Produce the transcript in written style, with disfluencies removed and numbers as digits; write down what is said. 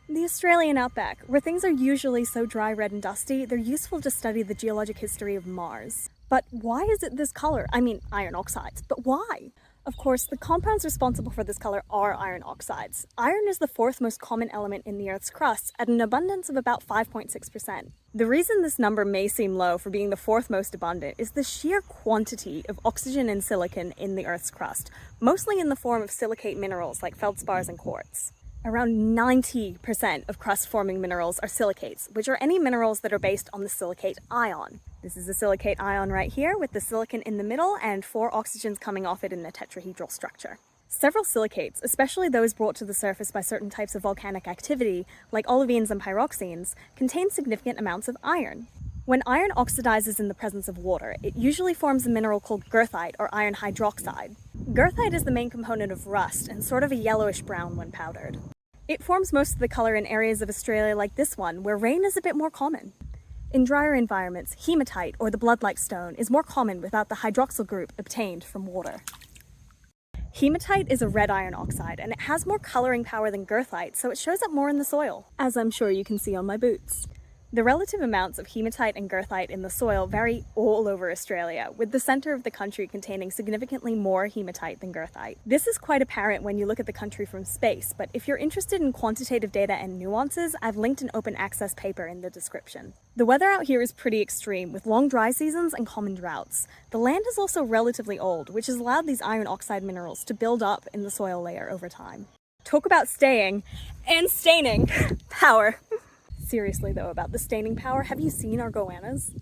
The Australian outback, where things are usually so dry, red and dusty, they're useful to study the geologic history of Mars. But why is it this color? I mean, iron oxides, but why? Of course, the compounds responsible for this color are iron oxides. Iron is the fourth most common element in the Earth's crust at an abundance of about 5.6%. The reason this number may seem low for being the fourth most abundant is the sheer quantity of oxygen and silicon in the Earth's crust, mostly in the form of silicate minerals like feldspars and quartz. Around 90% of crust-forming minerals are silicates, which are any minerals that are based on the silicate ion. This is a silicate ion right here with the silicon in the middle and 4 oxygens coming off it in a tetrahedral structure. Several silicates, especially those brought to the surface by certain types of volcanic activity, like olivines and pyroxenes, contain significant amounts of iron. When iron oxidizes in the presence of water, it usually forms a mineral called goethite or iron hydroxide. Goethite is the main component of rust and sort of a yellowish brown when powdered. It forms most of the color in areas of Australia like this one, where rain is a bit more common. In drier environments, hematite, or the blood-like stone, is more common without the hydroxyl group obtained from water. Hematite is a red iron oxide, and it has more coloring power than goethite, so it shows up more in the soil, as I'm sure you can see on my boots. The relative amounts of hematite and goethite in the soil vary all over Australia, with the centre of the country containing significantly more hematite than goethite. This is quite apparent when you look at the country from space, but if you're interested in quantitative data and nuances, I've linked an open access paper in the description. The weather out here is pretty extreme, with long dry seasons and common droughts. The land is also relatively old, which has allowed these iron oxide minerals to build up in the soil layer over time. Talk about staying and staining power. Seriously though, about the staining power, have you seen our goannas?